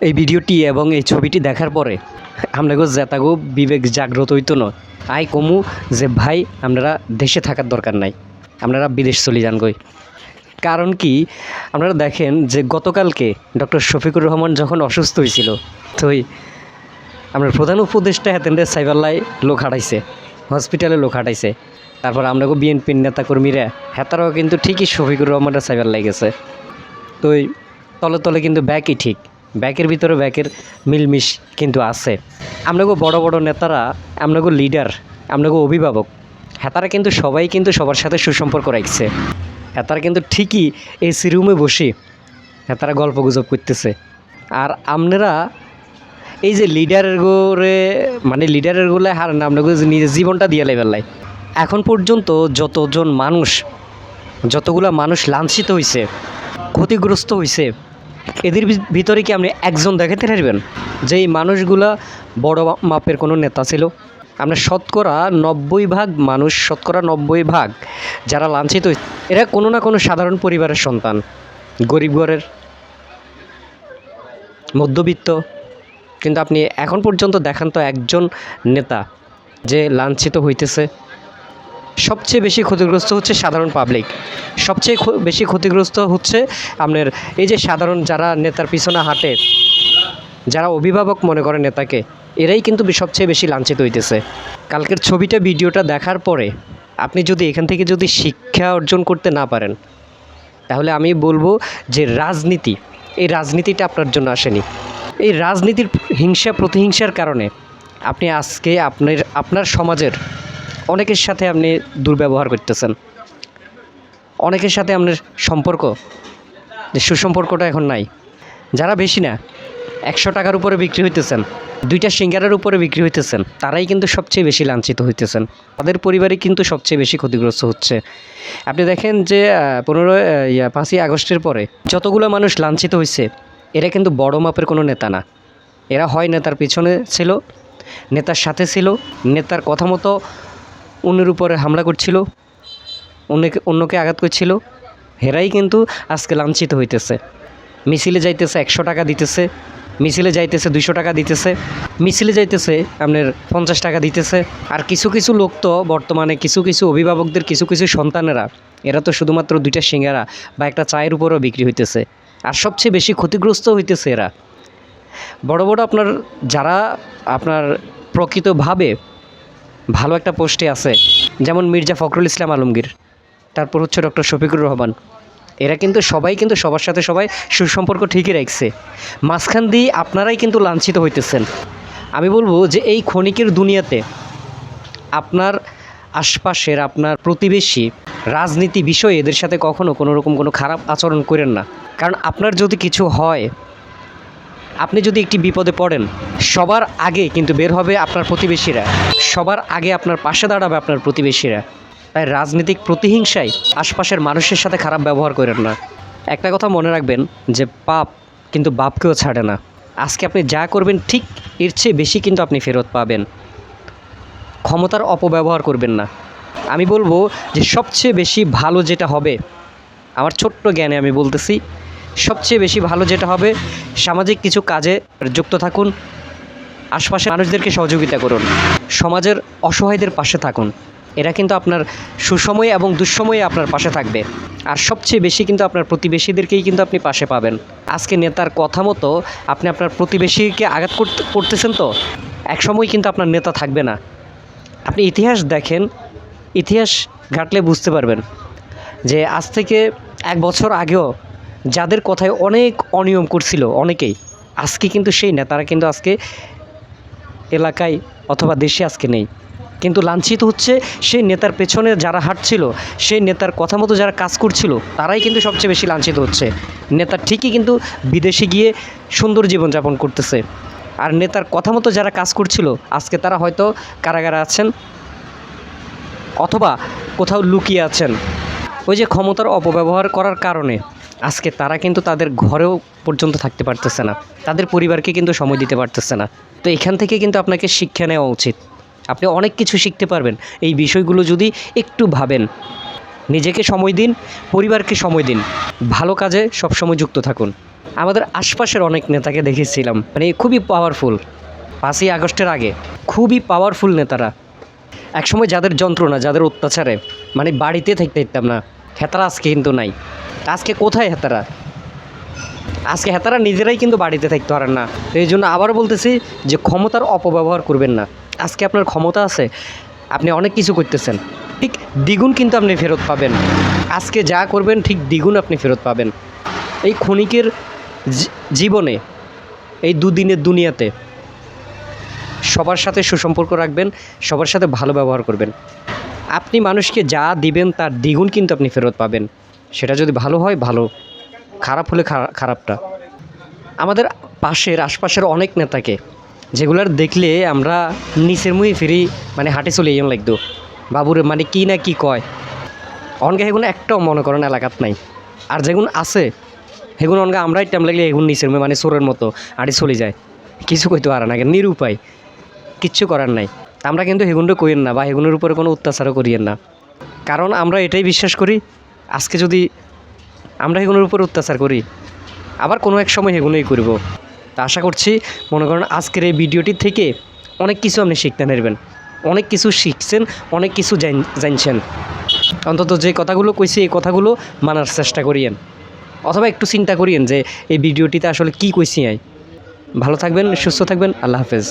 এই ভিডিওটি এবং এই ছবিটি দেখার পরে আপনাকে জেতাগো বিবেক জাগ্রত হইতো না। আই কমু যে ভাই আপনারা দেশে থাকার দরকার নাই, আপনারা বিদেশ চলে যান গই। কারণ কি, আপনারা দেখেন যে গতকালকে ডক্টর শফিকুর রহমান যখন অসুস্থ হয়েছিল, তো আপনার প্রধান উপদেষ্টা হেতেন্ডে সাইবাল্লাই লোক হাঁটাইছে, হসপিটালে লোক হাঁটাইছে। তারপর আপনাকে বিএনপির নেতাকর্মীরা হেতারাও কিন্তু ঠিকই শফিকুর রহমানটা সাইবার গেছে। তো তলে তলে কিন্তু ব্যাকই ঠিক, ব্যাকের ভিতরে ব্যাকের মিলমিশ কিন্তু আছে। আপনাকে বড় বড় নেতারা, আপনাকে লিডার, আপনাকে অভিভাবক, হেতারা কিন্তু সবাই কিন্তু সবার সাথে সুসম্পর্ক রাখছে। হেতারা কিন্তু ঠিকই এসি রুমে বসে হেতারা গল্প গুজব করতেছে। আর আপনারা এই যে লিডারের গোরে মানে লিডারের গুলো হার না, আপনাকে নিজের জীবনটা দিয়ে লেবেলাই। এখন পর্যন্ত যতগুলো মানুষ লাঞ্ছিত হয়েছে, ক্ষতিগ্রস্ত হয়েছে, এদের ভিতরে কি আপনি একজন দেখাতে পারবেন যে এই মানুষগুলা বড় মাপের কোনো নেতা ছিল? আমরা শতকরা 90% মানুষ, শতকরা 90% যারা লাঞ্ছিত হয়েছে এরা কোনো না কোনো সাধারণ পরিবারের সন্তান, গরিব ঘরের, মধ্যবিত্ত। কিন্তু আপনি এখন পর্যন্ত দেখান তো একজন নেতা যে লাঞ্ছিত হইতেছে। সবচেয়ে বেশি ক্ষতিগ্রস্ত হচ্ছে সাধারণ পাবলিক, সবচেয়ে বেশি ক্ষতিগ্রস্ত হচ্ছে আপনার এই যে সাধারণ যারা নেতার পিছনে হাঁটে, যারা অভিভাবক মনে করে নেতাকে, এরাই কিন্তু সবচেয়ে বেশি লাঞ্ছিত হইতেছে। কালকের ছবিটা, ভিডিওটা দেখার পরে আপনি যদি এখান থেকে যদি শিক্ষা অর্জন করতে না পারেন, তাহলে আমি বলবো যে রাজনীতি, এই রাজনীতিটা আপনার জন্য আসেনি। এই রাজনীতির হিংসা প্রতিহিংসার কারণে আপনি আজকে আপনার সমাজের অনেকের সাথে আপনি দুর্ব্যবহার করতেছেন। অনেকের সাথে আপনার সম্পর্ক, যে সুসম্পর্কটা এখন নাই। যারা বেশি না 100 টাকার উপরে বিক্রি হইতেছেন, 2টা সিঙ্গারের উপরে বিক্রি হইতেছেন, তারাই কিন্তু সবচেয়ে বেশি লাঞ্ছিত হইতেছেন। তাদের পরিবারই কিন্তু সবচেয়ে বেশি ক্ষতিগ্রস্ত হচ্ছে। আপনি দেখেন যে 5ই আগস্টের পরে যতগুলো মানুষ লাঞ্ছিত হয়েছে, এরা কিন্তু বড় মাপের কোনো নেতা না। এরা হয় নেতার পিছনে ছিল, নেতার সাথে ছিল, নেতার কথা মতো অন্যের উপরে হামলা করছিল, অন্যকে আঘাত করছিল। হেরাই কিন্তু আজকে লাঞ্ছিত হইতেছে। মিছিলে যাইতেছে 100 টাকা দিতেছে, মিছিলে যাইতেছে 200 টাকা দিতেছে, মিছিলে যাইতেছে আপনার 50 টাকা দিতেছে। আর কিছু কিছু লোক তো বর্তমানে কিছু কিছু অভিভাবকদের কিছু কিছু সন্তানেরা, এরা তো শুধুমাত্র 2টা সিঙ্গারা বা একটা চায়ের উপরও বিক্রি হইতেছে। আর সবচেয়ে বেশি ক্ষতিগ্রস্ত হইতেছে এরা বড় বড় যারা আপনার প্রকৃতভাবে ভালো একটা পোস্টে আছে, যেমন মির্জা ফখরুল ইসলাম আলমগীর, তারপর হচ্ছে ডক্টর শফিকুর রহমান। এরা কিন্তু সবাই কিন্তু সবার সাথে সবাই সুসম্পর্ক ঠিকই রাখছে। মাঝখান দিয়ে আপনারাই কিন্তু লাঞ্ছিত হইতেছেন। আমি বলবো যে এই ক্ষণিকের দুনিয়াতে আপনার আশপাশের, আপনার প্রতিবেশী, রাজনীতি বিষয়ে এদের সাথে কখনো কোনো রকম কোনো খারাপ আচরণ করেন না। কারণ আপনার যদি কিছু হয়, আপনি যদি একটি বিপদে পড়েন, সবার আগে কিন্তু বের হবে আপনার প্রতিবেশীরা, সবার আগে আপনার পাশে দাঁড়াবে আপনার প্রতিবেশীরা। তাই রাজনৈতিক প্রতিহিংসায় আশপাশের মানুষের সাথে খারাপ ব্যবহার করেন না। একটা কথা মনে রাখবেন যে পাপ কিন্তু বাপকেও ছাড়ে না। আজকে আপনি যা করবেন ঠিক এর চেয়ে বেশি কিন্তু আপনি ফেরত পাবেন। ক্ষমতার অপব্যবহার করবেন না। আমি বলবো যে সবচেয়ে বেশি ভালো যেটা হবে, আমার ছোট্ট জ্ঞানে আমি বলতেছি, সবচেয়ে বেশি ভালো যেটা হবে, সামাজিক কিছু কাজে যুক্ত থাকুন, আশপাশের মানুষদেরকে সহযোগিতা করুন, সমাজের অসহায়দের পাশে থাকুন। এরা কিন্তু আপনার সুসময়ে এবং দুঃসময়ে আপনার পাশে থাকবে। আর সবচেয়ে বেশি কিন্তু আপনার প্রতিবেশীদেরকেই কিন্তু আপনি পাশে পাবেন। আজকে নেতার কথা মতো আপনি আপনার প্রতিবেশীকে আঘাত করতেছেন, তো একসময় কিন্তু আপনার নেতা থাকবে না। আপনি ইতিহাস দেখেন, ইতিহাস ঘাটলে বুঝতে পারবেন যে আজ থেকে 1 বছর আগেও যাদের কথায় অনেক অনিয়ম করছিল অনেকেই, আজকে কিন্তু সেই নেতারা কিন্তু আজকে এলাকায় অথবা দেশে আজকে নেই। কিন্তু লাঞ্ছিত হচ্ছে সেই নেতার পেছনে যারা হাঁটছিল, সেই নেতার কথা মতো যারা কাজ করছিল, তারাই কিন্তু সবচেয়ে বেশি লাঞ্ছিত হচ্ছে। নেতা ঠিকই কিন্তু বিদেশে গিয়ে সুন্দর জীবনযাপন করতেছে, আর নেতার কথা মতো যারা কাজ করছিল আজকে তারা হয়তো কারাগারে আছেন অথবা কোথাও লুকিয়ে আছেন। ওই যে ক্ষমতার অপব্যবহার করার কারণে আজকে তারা কিন্তু তাদের ঘরেও পর্যন্ত থাকতে পারতেছে না, তাদের পরিবারকে কিন্তু সময় দিতে পারতেছে না। তো এখান থেকে কিন্তু আপনাকে শিক্ষা নেওয়া উচিত। আপনি অনেক কিছু শিখতে পারবেন এই বিষয়গুলো যদি একটু ভাবেন। নিজেকে সময় দিন, পরিবারকে সময় দিন, ভালো কাজে সবসময় যুক্ত থাকুন। আমাদের আশপাশের অনেক নেতাকে দেখেছিলাম, মানে খুবই পাওয়ারফুল, 5ই আগস্টের আগে খুবই পাওয়ারফুল নেতারা। একসময় যাদের যন্ত্রণা, যাদের অত্যাচারে মানে বাড়িতে থাকতে দিতাম না, হেতারা আজকে কিন্তু নাই। আজকে কোথায় হেতারা? আজকে হেতারা নিজেরাই কিন্তু বাড়িতে থাকতে পারেন না। তো এই জন্য আবার বলতেছি যে ক্ষমতার অপব্যবহার করবেন না। আজকে আপনার ক্ষমতা আছে, আপনি অনেক কিছু করতেছেন, ঠিক দ্বিগুণ কিন্তু আপনি ফেরত পাবেন। আজকে যা করবেন ঠিক দ্বিগুণ আপনি ফেরত পাবেন। এই ক্ষণিকের জীবনে, এই দুদিনের দুনিয়াতে সবার সাথে সুসম্পর্ক রাখবেন, সবার সাথে ভালো ব্যবহার করবেন। আপনি মানুষকে যা দিবেন তার দ্বিগুণ কিন্তু আপনি ফেরত পাবেন। সেটা যদি ভালো হয় ভালো, খারাপ হলে খারাপটা। আমাদের আশপাশের অনেক নেতাকে যেগুলার দেখলে আমরা নিচের মুখে ফিরি, মানে হাঁটে চলে যেন লাগতো বাবুরে, মানে কি না কি কয়। অনগে সেগুলো একটাও মনে করেন এলাকাত নাই। আর যেগুলো আছে সেগুলো অনগে আমরাই টাইম লাগলে এগুলো নিচের মুখে মানে চোরের মতো আড়ি চলে যায়, কিছু কইতে পারে না, নিরুপায়, কিচ্ছু করার নাই। আমরা কিন্তু সেগুলো কইেন না বা সেগুলোর উপরে কোনো অত্যাচারও করিয়েন না, কারণ আমরা এটাই বিশ্বাস করি আজকে যদি আমরা সেগুলোর উপর অত্যাচার করি আবার কোনো এক সময় সেগুলোই করব। তা আশা করছি মনে করেন আজকের এই ভিডিওটি থেকে অনেক কিছু আপনি শিখতে নেবেন, অনেক কিছু শিখছেন, অনেক কিছু জানছেন। অন্তত যে কথাগুলো কইছি এই কথাগুলো মানার চেষ্টা করিয়েন, অথবা একটু চিন্তা করিয়েন যে এই ভিডিওটিতে আসলে কী কইছি। ভালো থাকবেন, সুস্থ থাকবেন, আল্লাহ হাফেজ।